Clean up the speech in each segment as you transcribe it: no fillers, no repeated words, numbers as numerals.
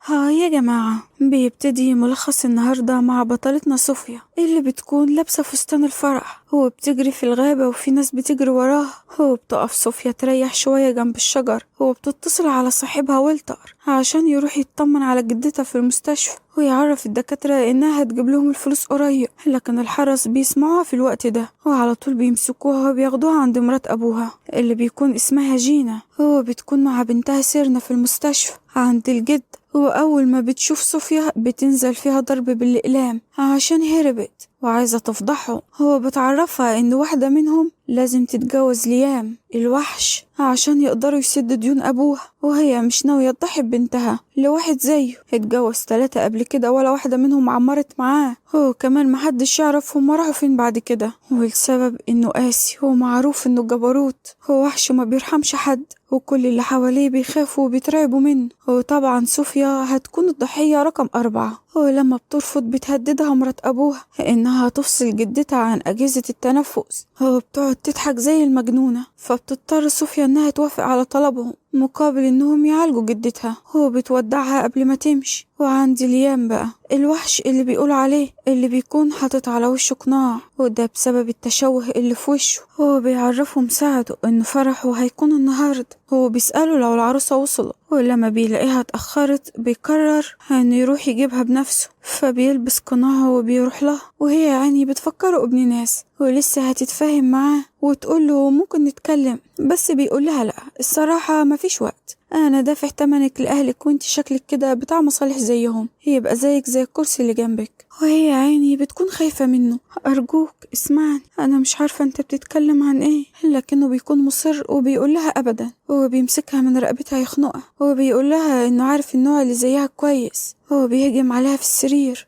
هاي يا جماعة، بيبتدي ملخص النهاردة مع بطلتنا صوفيا اللي بتكون لابسة فستان الفرح. هو بتجري في الغابة وفي ناس بتجري وراها. هو بتقف صوفيا تريح شوية جنب الشجر. هو بتتصل على صاحبها والتر عشان يروح يطمن على جدتها في المستشفى ويعرف الدكاترة إنها هتجيب لهم الفلوس قريب. لكن الحرس بيسمعوها في الوقت ده وعلى طول بيمسكوها وبياخدوها عند مرات أبوها اللي بيكون اسمها جينا. هو بتكون مع بنتها سيرنا في المستشفى عند الجد. وأول ما بتشوف صوفيا بتنزل فيها ضرب بالأقلام عشان هربت وعايزة تفضحه. هو بتعرفها إن واحدة منهم لازم تتجوز ليام الوحش عشان يقدروا يسدوا ديون أبوها، وهي مش ناوية تضحي ببنتها لواحد زيه اتجوز 3 قبل كده ولا واحدة منهم عمرت معاه. هو كمان محدش يعرف هما راحوا فين بعد كده، والسبب إنه قاسي. هو معروف إنه جبروت، هو وحش ما بيرحمش حد وكل اللي حواليه بيخافوا وبيترعبوا منه. وطبعا صوفيا هتكون الضحية رقم 4. ولما بترفض بتهددها مرات أبوها إنها تفصل جدتها عن أجهزة التنفس. هو بتقعد تضحك زي المجنونة، فبتضطر صوفيا إنها توافق على طلبهم مقابل إنهم يعالجوا جدتها. هو بتودعها قبل ما تمشي. وعندي ليام بقى الوحش اللي بيقول عليه اللي بيكون حاطط على وشه قناع، وده بسبب التشوه اللي في وشه. هو بيعرفه مساعده إن فرحه هيكون النهاردة. هو بيسأله لو العروسة وصلت، ولما بيلاقيها اتأخرت بيقرر إنه يروح يجيبها بنفسه. فبيلبس قناعه وبيروح لها، وهي يعني بتفكره ابن ناس ولسه هتتفاهم معاه وتقوله ممكن نتكلم، بس بيقولها لأ الصراحة مفيش وقت، أنا دافع تمنك لأهلك وانت شكلك كده بتاع مصالح زيهم، يبقى زيك زي الكرسي اللي جنبك. وهي عيني بتكون خايفة منه. أرجوك اسمعني، أنا مش عارفة انت بتتكلم عن ايه. لكنه بيكون مصر وبيقولها أبدا. هو بيمسكها من رقبتها يخنقها. هو بيقولها إنه عارف النوع اللي زيها كويس. هو بيهجم عليها في السرير.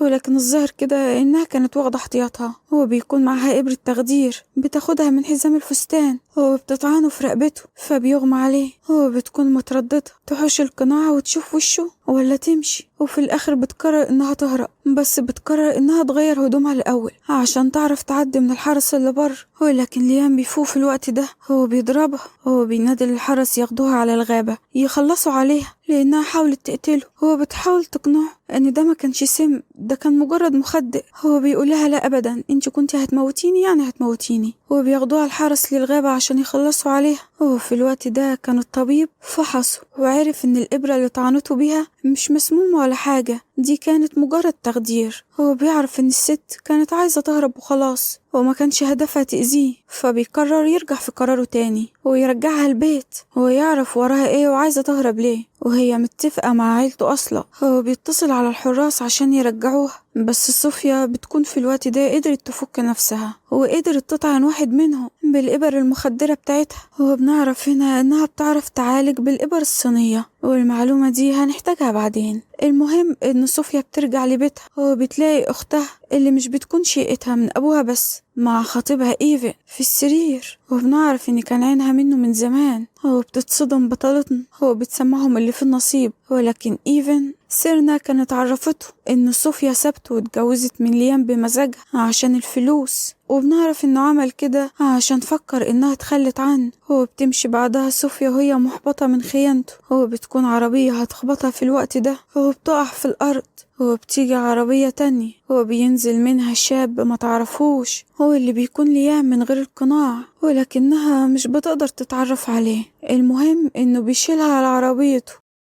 ولكن الظاهر كده إنها كانت واخدة احتياطها. هو بيكون معاها إبرة تخدير بتاخدها من حزام الفستان. هو بتطعنه في رقبته فبيغمى عليه. هو بتكون مترددة تحوش القناع وتشوف وشه ولا تمشي، وفي الآخر بتقرر إنها تهرب، بس بتقرر إنها تغير هدومها الأول عشان تعرف تعدي من الحرس اللي بره. ولكن ليام بيفوق في الوقت ده. هو بيضربها. هو بينادي للحرس ياخدوها على الغابة يخلصوا عليها لأنها حاولت تقتله. هو بتحاول تقنعه ان ده ما كانش سم، ده كان مجرد مخدر. هو بيقولها لا ابدا، انت كنتي هتموتيني يعني هتموتيني. هو بياخدوها الحرس للغابة عشان يخلصوا عليها. هو في الوقت ده كان الطبيب فحصه وعرف ان الابرة اللي طعنته بيها مش مسمومة ولا حاجة، دي كانت مجرد تخدير. هو بيعرف ان الست كانت عايزة تهرب وخلاص وما كانش هدفها تأذيه، فبيقرر يرجع في قراره تاني ويرجعها البيت. هو يعرف وراها ايه وعايزة تهرب ليه، وهي متفقة مع عيلته أصلا. هو بيتصل على الحراس عشان يرجعوها، بس صوفيا بتكون في الوقت ده قدرت تفك نفسها وقدرت تطعن واحد منهم بالإبر المخدرة بتاعتها. هو بنعرف هنا إنها بتعرف تعالج بالإبر الصينية، والمعلومة دي هنحتاجها بعدين. المهم إن صوفيا بترجع لبيتها وبتلاقي أختها اللي مش بتكون شقتها من أبوها بس مع خطيبها إيفن في السرير. وبنعرف إن كان عينها منه من زمان. هو بتتصدم بطلتنا. هو بتسمعهم اللي في النصيب. ولكن إيفن سيرنا كانت عرفته إن صوفيا سابته واتجوزت من ليام بمزاجها عشان الفلوس، وبنعرف إنه عمل كده عشان فكر إنها تخلت عنه. هو بتمشي بعدها صوفيا وهي محبطة من خيانته. هو بتكون عربية هتخبطها في الوقت ده. هو بتقع في الأرض. هو بتيجي عربية تانية. هو بينزل منها شاب ما تعرفوش، هو اللي بيكون ليام من غير القناع، ولكنها مش بتقدر تتعرف عليه. المهم إنه بيشيلها على عربيته.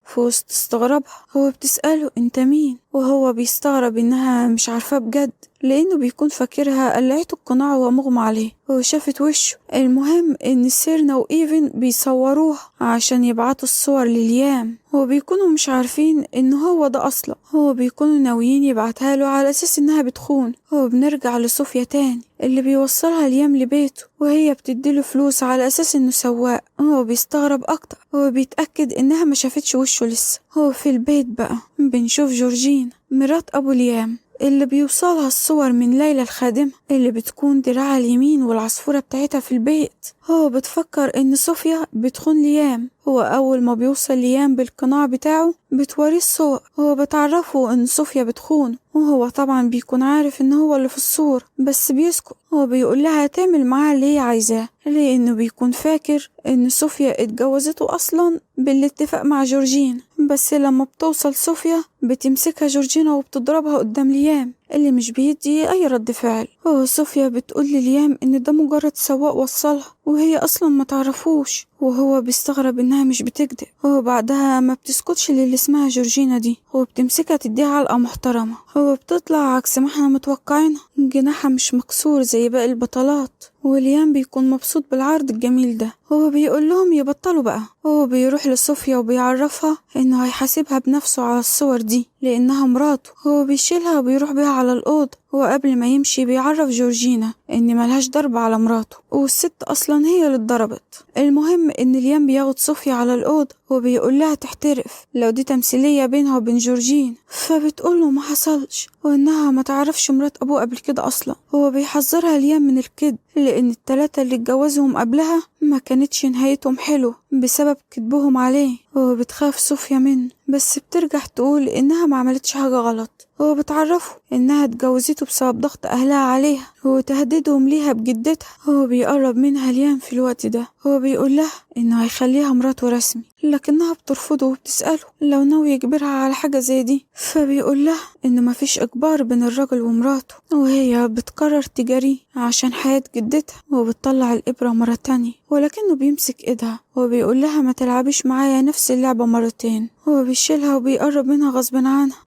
في وسط استغرابها هو بتسأله انت مين، وهو بيستغرب انها مش عارفاه بجد لانه بيكون فاكرها قلعته القناع وهو مغمى عليه. هو شافت وشه. المهم ان سيرنا وايفن بيصوروها عشان يبعتوا الصور لليام. هو بيكونوا مش عارفين ان هو ده اصلا. هو بيكونوا ناويين يبعتها له على اساس انها بتخون. هو بنرجع لصوفيا تاني اللي بيوصلها ليام لبيته، وهي بتديله فلوس على اساس انه سواق. هو بيستغرب اكتر. هو بيتأكد انها ما شافتش وشه لسه. هو في البيت بقى بنشوف جورجين مرات ابو ليام اللي بيوصلها الصور من ليلى الخادمة اللي بتكون دراعها اليمين والعصفورة بتاعتها في البيت. هو بتفكر ان صوفيا بتخون ليام هو أول ما بيوصل ليام بالقناع بتاعه بتوريه الصور، هو بتعرفه إن صوفيا بتخونه، وهو طبعا بيكون عارف إن هو اللي في الصورة بس بيسكت. هو بيقول لها تعمل معاه اللي هي عايزاه، لأنه بيكون فاكر إن صوفيا اتجوزته أصلا بالاتفاق مع جورجين. بس لما بتوصل صوفيا بتمسكها جورجينا وبتضربها قدام ليام اللي مش بيدي أي رد فعل. صوفيا بتقول لليام إن ده مجرد سواق وصلها وهي أصلا ما تعرفوش، وهو بيستغرب إنها مش بتكذب. بعدها ما بتسكتش للي اسمها جورجينا دي، بتمسكها تديها علقة محترمة. بتطلع عكس ما احنا متوقعينها، جناحها مش مكسور زي باقي البطلات، وليام بيكون مبسوط بالعرض الجميل ده. هو بيقول لهم يبطلوا بقى. هو بيروح لصوفيا وبيعرفها إنه هيحاسبها بنفسه على الصور دي لأنها مراته. هو بيشيلها وبيروح بيها على الأوضة، وقبل ما يمشي بيعرف جورجينا إن ملهاش ضرب على مراته، والست أصلا هي اللي اتضربت. المهم إن ليام بياخد صوفيا على الأوضة وبيقول لها تحترف لو دي تمثيلية بينها وبين جورجين، فبتقوله ما حصلش وإنها ما تعرفش مرات أبوه قبل كده أصلا. هو بيحذرها ليام من الكذب لأن التلاتة اللي اتجوزهم قبلها ما كانتش نهايتهم حلو بسبب كذبهم عليه. بتخاف صوفيا منه بس بترجع تقول إنها ما عملتش حاجة غلط. بتعرفه إنها اتجوزته بسبب ضغط أهلها عليها وتهديدهم ليها بجدتها. بيقرب منها ليام في الوقت ده. بيقول لها إنه هيخليها مراته رسمي، لكنها بترفضه وبتسأله لو ناوي يجبرها على حاجة زي دي. فبيقول لها إنه مفيش إجبار بين الرجل ومراته، وهي بتقرر تجاريه عشان حياة جدتها. وبتطلع الإبرة مرة تانية ولكنه بيمسك إيدها وبيقول لها ما تلعبيش معايا نفس اللعبة مرتين. بيشيلها وبيقرب منها غصب عنها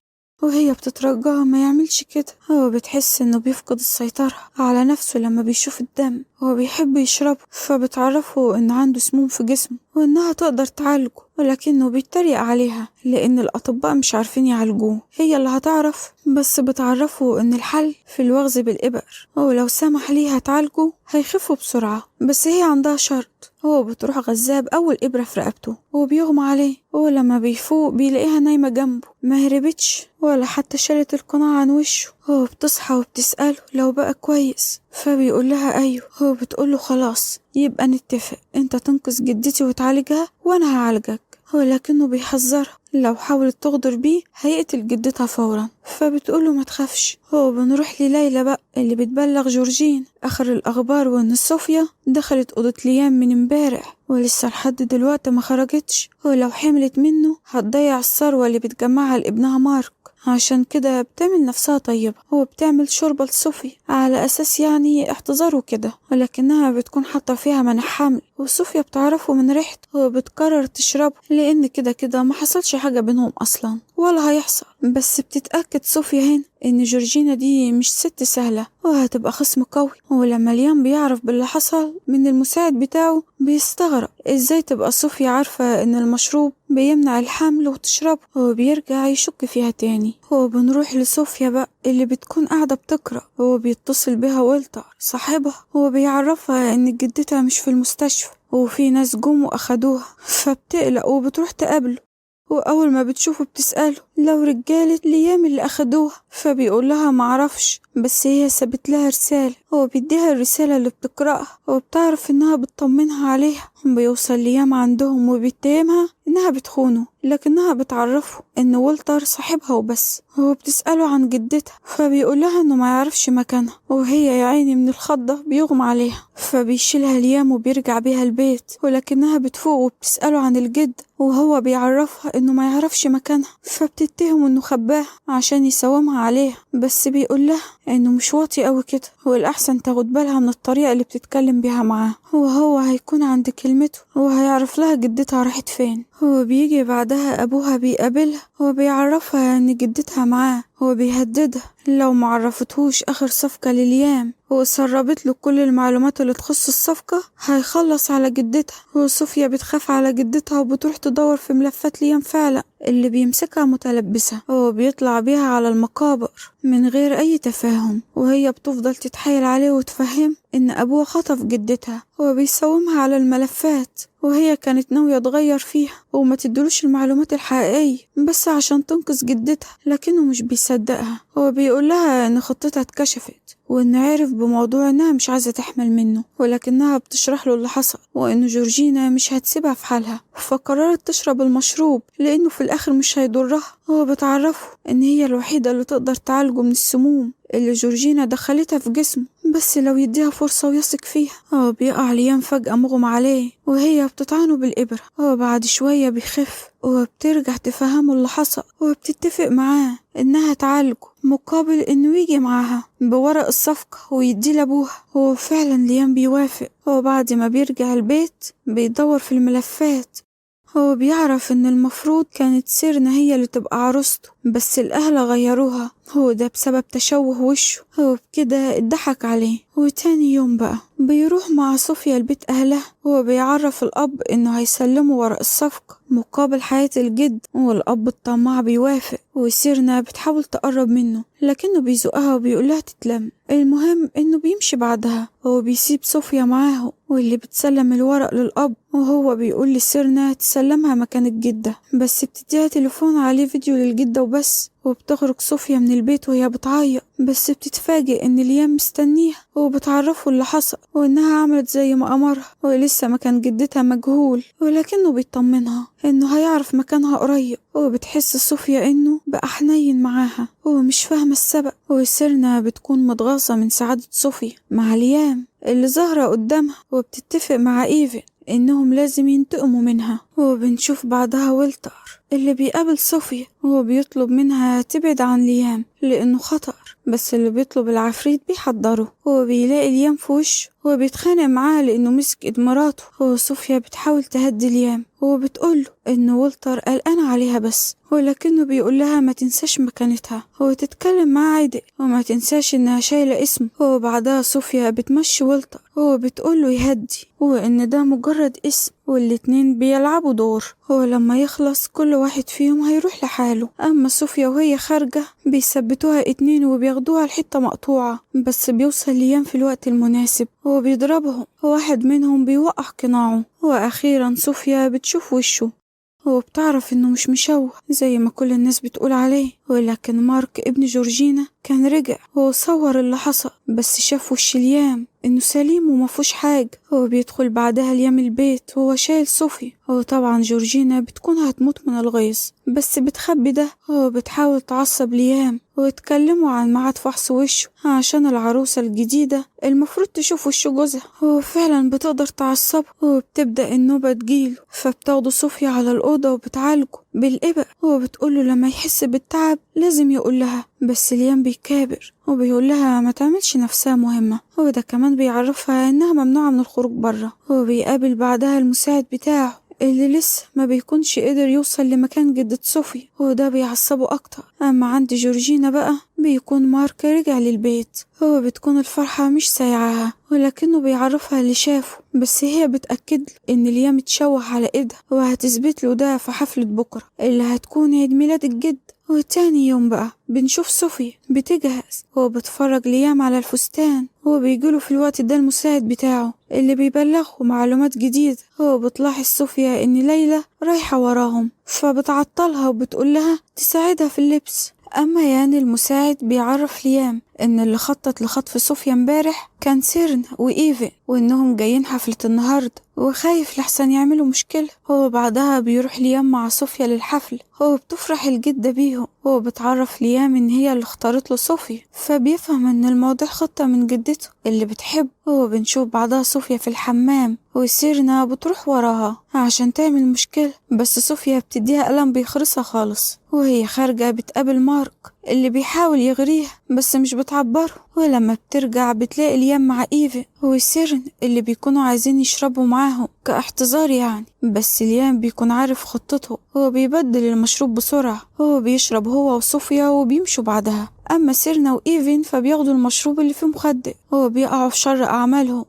وهي بتترجاه ما يعملش كده. بتحس انه بيفقد السيطرة على نفسه لما بيشوف الدم. بيحب يشربه، فبتعرفه ان عنده سموم في جسمه وانها تقدر تعالجه، ولكنه بيتريق عليها لان الاطباء مش عارفين يعالجوه، هي اللي هتعرف. بس بتعرفه ان الحل في الوغز بالإبر، ولو سمح ليها تعالجه هيخفوا بسرعة، بس هي عندها شرط. بتروح غزاب أول إبرة في رقبته وبيغمى عليه، ولما بيفوق بيلاقيها نايمة جنبه، ما هربتش ولا حتى شالت القناع عن وشه. بتصحى وبتسأله لو بقى كويس، فبيقول لها أيوه. بتقوله خلاص يبقى نتفق، انت تنقذ جدتي وتعالجها وانا هعالجك. ولكنه بيحذرها لو حاولت تغدر بيه هيقتل جدتها فورا. فبتقوله ما تخافش. بنروح لليلى بقى اللي بتبلغ جورجين آخر الأخبار، وإن صوفيا دخلت أوضة ليام من امبارح ولسه لحد دلوقتي ما خرجتش، ولو حملت منه هتضيع الثروة اللي بتجمعها لابنها مارك. عشان كده بتعمل نفسها طيبة وبتعمل شوربة لصوفيا على أساس يعني احتضاره كده، ولكنها بتكون حاطة فيها منع حمل، وصوفيا بتعرفه من ريحته وبتقرر تشربه لأن كده كده ما حصلش حاجة بينهم أصلا ولا هيحصل. بس بتتأكد صوفيا هنا إن جورجينا دي مش ست سهلة وهتبقى خصم قوي. ولما ليام بيعرف باللي حصل من المساعد بتاعه بيستغرب ازاي تبقى صوفيا عارفة إن المشروب بيمنع الحمل وتشربه، وبيرجع يشك فيها تاني. بنروح لصوفيا بقى اللي بتكون قاعدة بتقرأ، بيتصل بها والتر صاحبها وبيعرفها إن جدتها مش في المستشفى وفي ناس جم وأخدوها، فبتقلق وبتروح تقابله. وأول ما بتشوفه بتسأله لو رجالة ليام اللي أخدوها، فبيقول لها معرفش، بس هي سابت لها رسالة. بيديها الرسالة اللي بتقرأها وبتعرف إنها بتطمنها عليها. بيوصل ليام عندهم وبيتهمها إنها بتخونه، لكنها بتعرفه إن والتر صاحبها وبس. بتسأله عن جدتها، فبيقول لها إنه ما يعرفش مكانها، وهي يا عيني من الخضة بيغمى عليها. فبيشيلها ليام وبيرجع بيها البيت، ولكنها بتفوق وبتسأله عن الجد وهو بيعرفها إنه ما يعرفش مكانها. فبتتهم إنه خباها عشان يساومها عليها، بس بيقول لها إنه مش واطي قوي كده، والأحسن تاخد بالها من الطريقة اللي بتتكلم بيها معاه، وهو هيكون عند كلمته وهيعرف لها جدتها راحت فين. بيجي بعدها أبوها بيقابلها وبيعرفها إن جدتها معاه، وبيهددها لو معرفتهوش آخر صفقة لليام وسربت له كل المعلومات اللي تخص الصفقة هيخلص على جدتها. وصوفيا بتخاف على جدتها وبتروح تدور في ملفات ليام فعلا اللي بيمسكها متلبسة، وبيطلع بيها على المقابر من غير أي تفاهم، وهي بتفضل تتحايل عليه وتفهم إن أبوها خطف جدتها وبيساومها على الملفات، وهي كانت ناوية تغير فيها وما تدلوش المعلومات الحقيقية بس عشان تنقذ جدتها، لكنه مش بيصدقها. بيقول لها إن خطتها اتكشفت وإنه عرف بموضوع إنها مش عايزة تحمل منه، ولكنها بتشرح له اللي حصل وإنه جورجينا مش هتسيبها في حالها، فقررت تشرب المشروب لأنه في الآخر مش هيضرها. هو بتعرفه إن هي الوحيدة اللي تقدر تعالجه من السموم اللي جورجينا دخلتها في جسمه، بس لو يديها فرصة ويثق فيها. هو بيقع ليام فجأة مغمى عليه وهي بتطعنه بالإبرة. هو بعد شوية بيخف وبترجع تفهمه اللي حصل وبتتفق معاه إنها تعالجه مقابل إنه يجي معاها بورق الصفقة ويدي لأبوها. هو فعلا ليام بيوافق. هو بعد ما بيرجع البيت بيدور في الملفات. هو بيعرف إن المفروض كانت سيرنا هي اللي تبقى عروسته، بس الأهل غيروها. هو ده بسبب تشوه وشه. هو بكده اتضحك عليه. وتاني يوم بقى بيروح مع صوفيا البيت أهلها. هو بيعرف الأب إنه هيسلمه ورق الصفقة مقابل حياة الجد، والأب الطماع بيوافق. وسيرنا بتحاول تقرب منه لكنه بيزقها وبيقولها تتلم. المهم إنه بيمشي بعدها. هو بيسيب صوفيا معاه واللي بتسلم الورق للأب، وهو بيقول لسيرنا تسلمها مكان الجدة، بس بتديها تليفون عليه فيديو للجدة وبس. وبتخرج صوفيا من البيت وهي بتعيط، بس بتتفاجئ ان ليام مستنيها وبتعرفه اللي حصل وانها عملت زي ما امرها، ولسه مكان جدتها مجهول، ولكنه بيطمنها انه هيعرف مكانها قريب. وبتحس صوفيا انه بقى حنين معاها. هو مش فاهمة السبب. وسيرنا بتكون متغاظة من سعادة صوفيا مع ليام اللي ظاهرة قدامها، وبتتفق مع إيفن إنهم لازم ينتقموا منها. وبنشوف بعدها ولتر اللي بيقابل صوفيا وهو بيطلب منها تبعد عن ليام لأنه خطر، بس اللي بيطلب العفريت بيحضره. هو بيلاقي ليام في وشه. هو بيتخانق معاه لأنه مسك إيد مراته. هو صوفيا بتحاول تهدي ليام وبتقوله إن ولتر قلقان عليها بس، ولكنه بيقول لها ما تنساش مكانتها. هو تتكلم معاه عادي وما تنساش إنها شايلة اسمه. هو بعدها صوفيا بتمشي ولتر. هو بتقوله يهدي وإن ده مجرد اسم والاتنين بيلعبوا دور. هو لما يخلص كل واحد فيهم هيروح لحاله. أما صوفيا وهي خارجة بيثبتوها اتنين وبياخدوها لحتة مقطوعة، بس بيوصل ليام في الوقت المناسب. هو بيضربهم وواحد منهم بيوقع قناعه. وأخيرا صوفيا بتشوف وشه. هو بتعرف إنه مش مشوه زي ما كل الناس بتقول عليه، ولكن مارك ابن جورجينا كان رجع. هو صور اللي حصل بس شاف وش ليام إنه سليم ومفوش حاجة. هو بيدخل بعدها ليام البيت وهو شايل صوفيا. هو طبعا جورجينا بتكون هتموت من الغيظ بس بتخبي ده. هو بتحاول تعصب ليام ويتكلموا عن ميعاد فحص وشه عشان العروسة الجديدة المفروض تشوف وش جوزها. هو فعلا بتقدر تعصبه وبتبدأ النوبة تجيله، فبتاخده صوفيا على الأوضة وبتعالجه بالإبر. هو بتقوله لما يحس بالتعب لازم يقولها، بس ليام بيكابر وبيقولها ما تعملش نفسها مهمة. هو ده كمان بيعرفها إنها ممنوعة من الخروج برا. هو بيقابل بعدها المساعد بتاعه اللي لسه ما بيكونش قدر يوصل لمكان جدة صوفيا، وده بيعصبه أكتر. أما عند جورجينا بقى بيكون مارك رجع للبيت. هو بتكون الفرحة مش سايعاها ولكنه بيعرفها اللي شافه، بس هي بتأكد إن ليام اتشوه على إيدها وهتثبت له ده في حفلة بكرة اللي هتكون عيد ميلاد الجد. وتاني يوم بقى بنشوف صوفيا بتجهز. هو بتفرج ليام على الفستان. هو بيجيله في الوقت ده المساعد بتاعه اللي بيبلغه معلومات جديدة. هو بتلاحظ صوفيا إن ليلى رايحة وراهم فبتعطلها وبتقولها تساعدها في اللبس. أما يعني المساعد بيعرف ليام إن اللي خطط لخطف صوفيا امبارح كان سيرن وإيفن، وإنهم جايين حفلة النهاردة وخايف لحسن يعملوا مشكلة. هو بعدها بيروح ليام مع صوفيا للحفل. هو بتفرح الجدة بيهم. هو بتعرف ليام إن هي اللي اختارت له صوفيا، فبيفهم إن الموضوع خطة من جدته اللي بتحب. هو بنشوف بعدها صوفيا في الحمام وسيرنا بتروح وراها عشان تعمل مشكلة، بس صوفيا بتديها قلم بيخرسها خالص. وهي خارجة بتقابل مارك اللي بيحاول يغريها بس مش بتعبره. ولما بترجع بتلاقي ليام مع إيفن وسيرن اللي بيكونوا عايزين يشربوا معاهم كاحتضار يعني، بس ليام بيكون عارف خطته. هو بيبدل المشروب بسرعة. هو بيشرب هو وصوفيا وبيمشوا بعدها. أما سيرنا وإيفن فبياخدوا المشروب اللي فيه مخدر. هو بيقعوا في شر أعمالهم.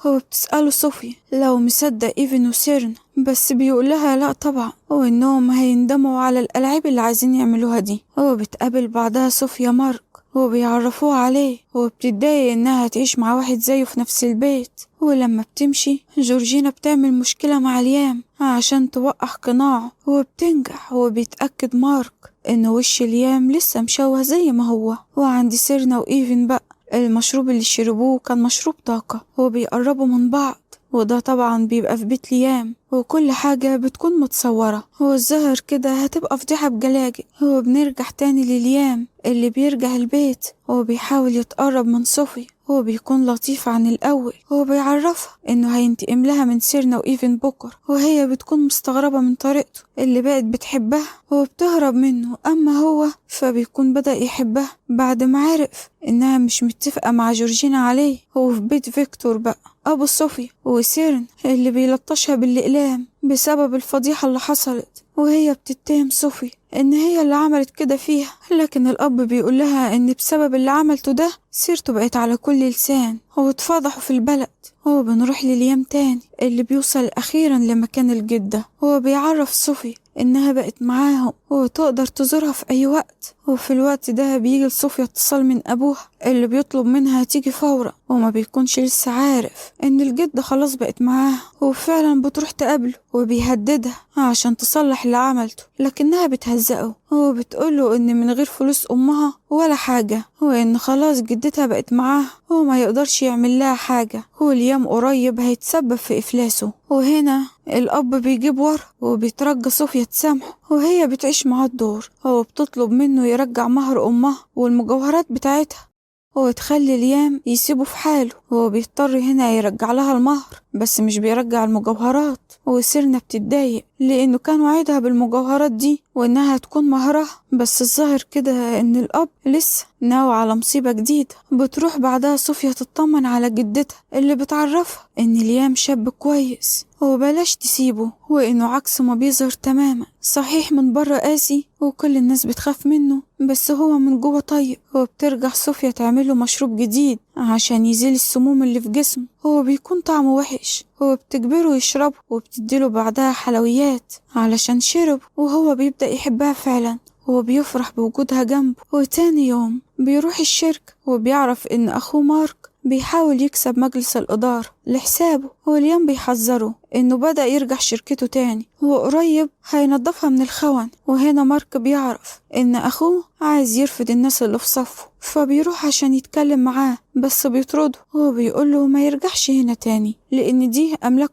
هو بتسأله صوفيا لو مصدق إيفن وسيرن، بس بيقولها لا طبعا وإنهم هيندموا على الألعاب اللي عايزين يعملوها دي. هو بتقابل بعدها صوفيا مارك وبيعرفوها عليه. وبتتضايق إنها تعيش مع واحد زيه في نفس البيت. ولما بتمشي جورجينا بتعمل مشكلة مع ليام عشان توقع قناعه وبتنجح. وبيتأكد مارك إن وش ليام لسه مشوه زي ما هو. وعند سيرنا وإيفن بقى المشروب اللي شربوه كان مشروب طاقة وبيقربوا من بعض، وده طبعا بيبقى في بيت ليام وكل حاجة بتكون متصورة. هو الظاهر كده هتبقى فضيحة بجلاجل. هو بنرجع تاني لليام اللي بيرجع البيت وبيحاول يتقرب من صوفيا. هو بيكون لطيف عن الأول، هو بيعرفها إنه هينتقم لها من سيرنا وإيفن بوكر، وهي بتكون مستغربة من طريقته اللي بقت بتحبها وبتهرب منه. أما هو فبيكون بدأ يحبها بعد ما عرف إنها مش متفقة مع جورجينا عليه. هو في بيت فيكتور بقى أبو صوفيا وسيرن اللي بيلطشها بالأقلام بسبب الفضيحة اللي حصلت، وهي بتتهم صوفيا إن هي اللي عملت كده فيها، لكن الأب بيقول لها إن بسبب اللي عملته ده سيرته بقت على كل لسان واتفضحوا في البلد. هو بنروح لليام تاني اللي بيوصل أخيرا لمكان الجدة. هو بيعرف صوفيا إنها بقت معاهم وتقدر تزورها في أي وقت، وفي الوقت ده بيجي لصوفيا اتصال من أبوها اللي بيطلب منها تيجي فورا، وما بيكونش لسه عارف إن الجدة خلاص بقت معاها. وفعلا بتروح تقابله وبيهددها عشان تصلح اللي عملته، لكنها بتهزقه وبتقوله إن من غير فلوس أمها ولا حاجة، وإن خلاص جدتها بقت معاها وما يقدرش يعمل لها حاجة، واليوم قريب هيتسبب في إفلاسه. وهنا الأب بيجيب ورا وبيترجى صوفيا تسامحه، وهي بتعيش معاه الدور وبتطلب منه يرجع مهر أمها والمجوهرات بتاعتها وتخلي ليام يسيبه في حاله. هو بيضطر هنا يرجع لها المهر بس مش بيرجع المجوهرات، وسيرنا بتتضايق لأنه كان وعدها بالمجوهرات دي وإنها تكون مهرها، بس الظاهر كده إن الأب لسه ناوي على مصيبة جديدة. بتروح بعدها صوفيا تطمن على جدتها اللي بتعرفها إن ليام شاب كويس وبلاش تسيبه، وإنه عكس ما بيظهر تماما. صحيح من بره قاسي وكل الناس بتخاف منه، بس هو من جوه طيب. وبترجع صوفيا تعمله مشروب جديد عشان يزيل السموم اللي في جسمه. هو بيكون طعمه وحش وبتجبره يشربه وبتديله بعدها حلويات علشان شرب، وهو بيبدأ يحبها فعلا وبيفرح بوجودها جنبه. وتاني يوم بيروح الشركة وبيعرف إن أخوه مارك بيحاول يكسب مجلس الإدارة لحسابه، واليوم بيحذره إنه بدأ يرجع شركته تاني وقريب هينضفها من الخون. وهنا مارك بيعرف إن أخوه عايز يرفض الناس اللي في صفه، فبيروح عشان يتكلم معاه بس بيطرده وبيقوله ما يرجعش هنا تاني لأن دي أملاك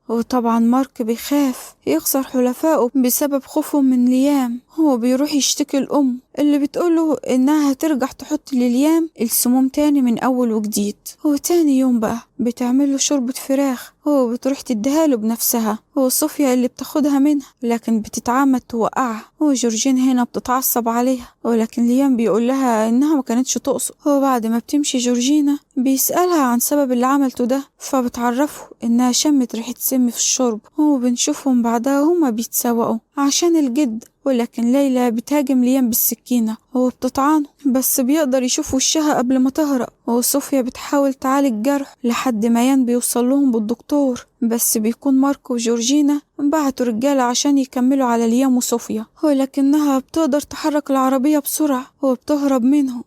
وطبعا مارك بيخاف يخسر حلفائه بسبب خوفه من ليام. هو بيروح يشتكي الأم اللي بتقوله إنها هترجع تحط لليام السموم تاني من أول وجديد. وتاني يوم بقى بتعمله شوربة فراخ وبتروح تديها له بنفسها، وصوفيا اللي بتاخدها منها لكن بتتعمد توقعها. وجورجين هنا بتتعصب عليها ولكن ليام بيقول لها إنها ما كانتش تقصد. وبعد ما بتمشي جورجينا بيسألها عن سبب اللي عملته ده، فبتعرفه إنها شمت ريحة سم في الشرب. وبنشوفهم بعدها هما بيتسوقوا عشان الجد، ولكن ليلى بتهاجم ليام بالسكينة وبتطعنه بس بيقدر يشوف وشها قبل ما تهرب. وصوفيا بتحاول تعالج جرح لحد ما يان بيوصل لهم بالدكتور، بس بيكون ماركو وجورجينا بعتوا رجالة عشان يكملوا على ليام وصوفيا، ولكنها بتقدر تحرك العربية بسرعة وبتهرب منهم.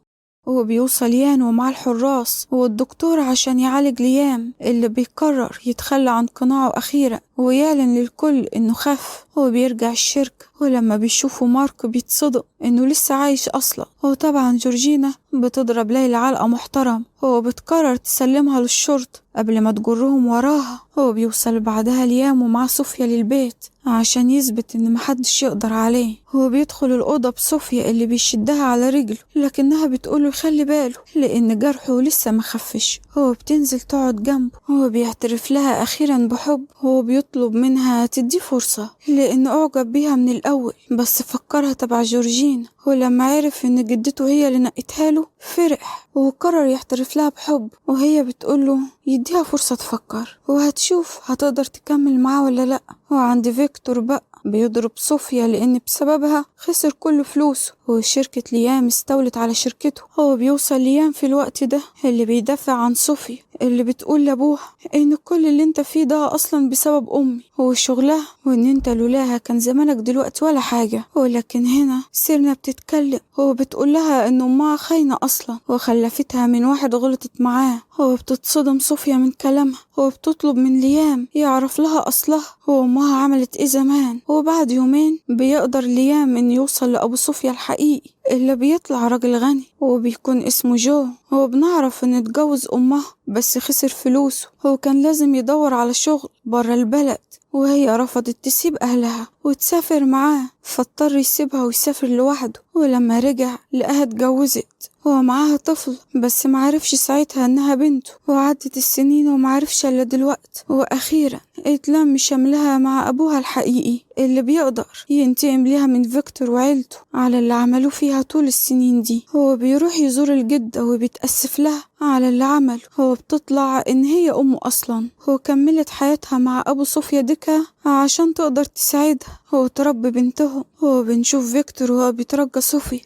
وبيوصل يان ومع الحراس والدكتور عشان يعالج ليام اللي بيقرر يتخلى عن قناعه أخيرا ويعلن للكل إنه خف. وبيرجع الشركة ولما بيشوفوا مارك بيتصدم إنه لسه عايش أصلا. وطبعا جورجينا بتضرب ليلى علقة محترم وبتقرر تسلمها للشرطة قبل ما تجرهم وراها. هو بيوصل بعدها ليام ومع صوفيا للبيت عشان يثبت إن محدش يقدر عليه. هو بيدخل الأوضة بصوفيا اللي بيشدها على رجله لكنها بتقوله يخلي باله لأن جرحه لسه مخفش. هو بتنزل تقعد جنبه. هو بيعترف لها أخيرا بحب. هو بيطلب منها تدي فرصة لأنه أعجب بيها من الأول بس فكرها تبع جورجين. ولما عرف إن جدته هي اللي نقتها له فرح وقرر يعترف لها بحب. وهي بتقوله يديها فرصة تفكر وهتشوف هتقدر تكمل معاه ولا لأ. وعند فيكتور بقى بيضرب صوفيا لأن بسببها خسر كل فلوسه وشركة ليام استولت على شركته. هو بيوصل ليام في الوقت ده اللي بيدافع عن صوفيا اللي بتقول لأبوها إن كل اللي انت فيه ده أصلا بسبب أمي وشغلها، وإن انت لولاها كان زمانك دلوقتي ولا حاجة. ولكن هنا سيرنا بتتكلم وبتقول لها إن أمها خاينة أصلا وخلفتها من واحد غلطت معاه. وبتتصدم صوفيا من كلامها وبتطلب من ليام يعرف لها أصلها وأمها عملت إيه زمان. وبعد يومين بيقدر ليام إن يوصل لأبو صوفيا الحقيقي اللي بيطلع راجل غني وبيكون اسمه جو. هو بنعرف انه اتجوز امها بس خسر فلوسه. هو كان لازم يدور على شغل برا البلد وهي رفضت تسيب أهلها وتسافر معاه، فاضطر يسيبها ويسافر لوحده. ولما رجع لقاها اتجوزت هو معاها طفل، بس معرفش ساعتها انها بنته. وعدت السنين ومعرفش الا دلوقت، واخيرا اتلم شملها مع ابوها الحقيقي اللي بيقدر ينتقم ليها من فيكتور وعيلته على اللي عملوه فيها طول السنين دي. هو بيروح يزور الجدة وبيتأسف لها على اللي عمله. هو بتطلع ان هي امه اصلا. هو كملت حياتها مع ابو صوفيا ديكا عشان تقدر تساعدها وتربي بنتهم. هو بنشوف فيكتور وهو بيترجى صوفيا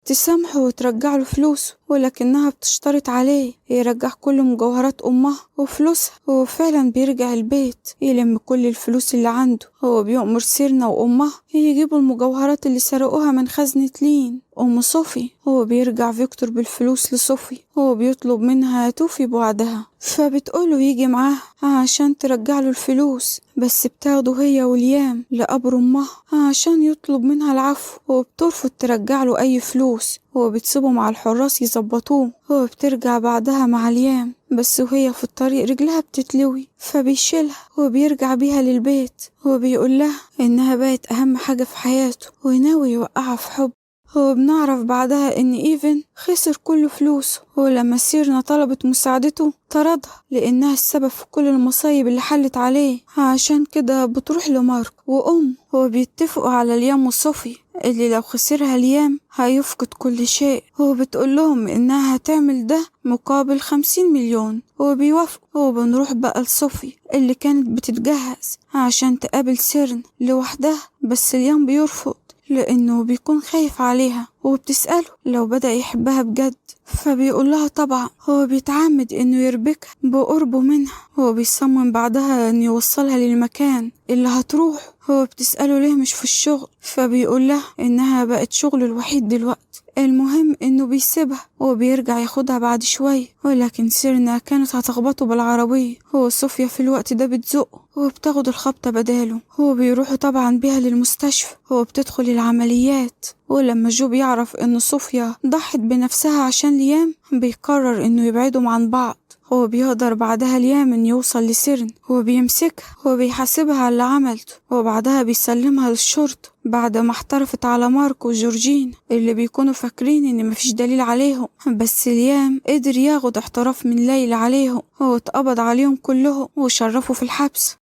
تسامحه وترجع له فلوسه، ولكنها بتشترط عليه يرجع كل مجوهرات أمها وفلوسها. هو فعلا بيرجع البيت يلم كل الفلوس اللي عنده. هو بيأمر سيرنا وأمها يجيبوا المجوهرات اللي سرقوها من خزنة لين أم صوفي. هو بيرجع فيكتور بالفلوس لصوفي. هو بيطلب منها توفي بوعدها، فبتقوله يجي معاها عشان ترجع له الفلوس، بس بتاخده هي وليام لقبر أمها عشان يطلب منها العفو. وبترفض ترجع له أي فلوس. هو بتسيبه مع الحراس يظبطوه. هو بترجع بعدها مع ليام، بس وهي في الطريق رجلها بتتلوي فبيشيلها وبيرجع بيها للبيت. هو بيقول لها إنها بقت أهم حاجة في حياته وناوي يوقعها في حب. هو بنعرف بعدها إن إيفن خسر كل فلوسه، ولما سيرنا طلبت مساعدته طردها لأنها السبب في كل المصايب اللي حلت عليه. عشان كده بتروح لمارك هو بيتفقوا على ليام وصوفي اللي لو خسرها ليام هيفقد كل شيء. هو بتقول لهم إنها هتعمل ده مقابل 50 مليون. هو بيوافقوا. هو بنروح بقى لصوفي اللي كانت بتتجهز عشان تقابل سيرن لوحدها، بس ليام بيرفض لأنه بيكون خايف عليها. وبتسأله لو بدأ يحبها بجد، فبيقول لها طبعا. هو بيتعمد إنه يربكها بقربه منها. هو بيصمم بعدها إنه يوصلها للمكان اللي هتروح. هو بتسأله ليه مش في الشغل، فبيقول لها إنها بقت شغله الوحيد دلوقتي. المهم إنه بيسيبها وبيرجع ياخدها بعد شوية، ولكن سيرنا كانت هتخبطه بالعربية. هو صوفيا في الوقت ده بتزقه وبتاخد الخبطة بداله. هو بيروحوا طبعا بيها للمستشفى. هو بتدخل العمليات، ولما جو بيعرف إن صوفيا ضحت بنفسها عشان ليام بيقرر إنه يبعدهم عن بعض. هو بيقدر بعدها ليام إن يوصل لسيرن. هو بيمسكها وبيحاسبها على اللي عملته، وبعدها بيسلمها للشرطة بعد ما احترفت على مارك وجورجين اللي بيكونوا فاكرين إن مفيش دليل عليهم. بس ليام قدر ياخد احتراف من ليلى عليهم. هو اتقبض عليهم كلهم وشرفوا في الحبس.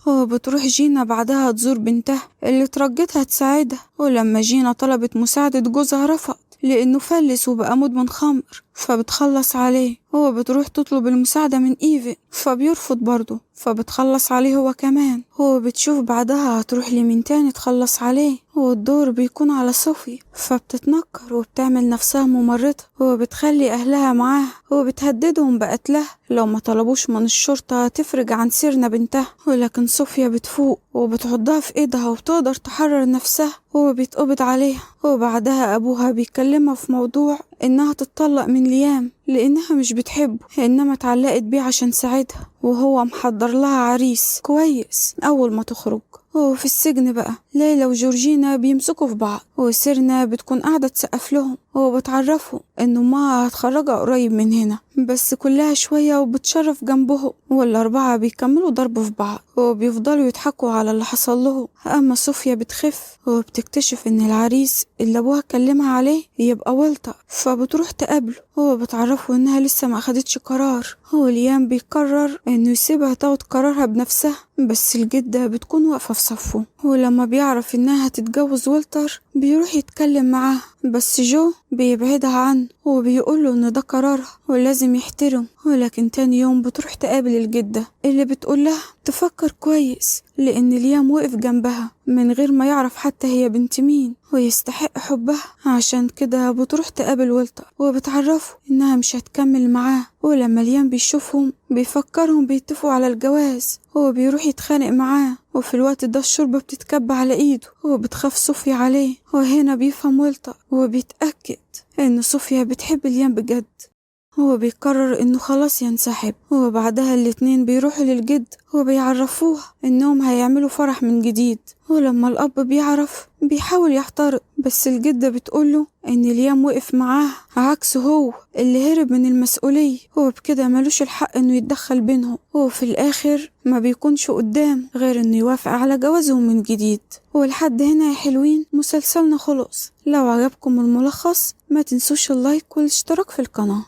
هو بتروح جينا بعدها تزور بنتها اللي ترجتها تساعدها. ولما جينا طلبت مساعدة جوزها رفض لأنه فلس وبقى مدمن خمر، فبتخلص عليه. هو بتروح تطلب المساعدة من إيفن فبيرفض برضه، فبتخلص عليه هو كمان. هو بتشوف بعدها هتروح لمين تاني تخلص عليه، والدور بيكون على صوفي، فبتتنكر وبتعمل نفسها ممرضة. هو بتخلي أهلها معاها. هو بتهددهم بقتلها لو ما طلبوش من الشرطة تفرج عن سيرنا بنتها. ولكن صوفيا بتفوق وبتحطها في ايدها وبتقدر تحرر نفسها. هو بيتقبض عليها. وبعدها أبوها بيكلمها في موضوع إنها تتطلق من ليام لأنها مش بتحبه، إنما اتعلقت بيه عشان ساعدها، وهو محضر لها عريس كويس أول ما تخرج. وفي السجن بقى ليلى وجورجينا بيمسكوا في بعض، وسيرنا بتكون قاعدة تسقف لهم وبتعرفهم إنه ما هتخرجها قريب من هنا، بس كلها شوية وبتشرف جنبهم. والأربعة بيكملوا ضرب في بعض وبيفضلوا يضحكوا على اللي حصل له. أما صوفيا بتخف وبتكتشف إن العريس اللي أبوها كلمها عليه يبقى والتر، فبتروح تقابله. هو بتعرفه إنها لسه ما أخدتش قرار. هو ليام بيقرر إنه يسيبها تاخد قرارها بنفسها، بس الجدة بتكون واقفة في صفه. ولما بيعرف إنها هتتجوز والتر بيروح يتكلم معاها، بس جو بيبعدها عنه وبيقوله إن ده قرارها ولازم يحترم. ولكن تاني يوم بتروح تقابل الجدة اللي بتقولها تفكر كويس، لأن ليام وقف جنبها من غير ما يعرف حتى هي بنت مين ويستحق حبها. عشان كده بتروح تقابل والتر وبتعرفه إنها مش هتكمل معاه. ولما ليام بيشوفهم بيفكرهم بيتفقوا على الجواز. هو بيروح يتخانق معاه، وفي الوقت ده الشوربة بتتكب على ايده وبتخاف صوفيا عليه. وهنا بيفهم والتر وبيتأكد إن صوفيا بتحب ليام بجد. هو بيقرر انه خلاص ينسحب. وبعدها الاتنين بيروحوا للجد وبيعرفوه انهم هيعملوا فرح من جديد. ولما الاب بيعرف بيحاول يحترق، بس الجدة بتقوله ان ليام وقف معاه عكسه، هو اللي هرب من المسؤولية، هو بكده ملوش الحق انه يتدخل بينهم. وفي الاخر ما بيكونش قدام غير انه يوافق على جوازهم من جديد. ولحد هنا يا حلوين مسلسلنا خلص. لو عجبكم الملخص ما تنسوش اللايك والاشتراك في القناة.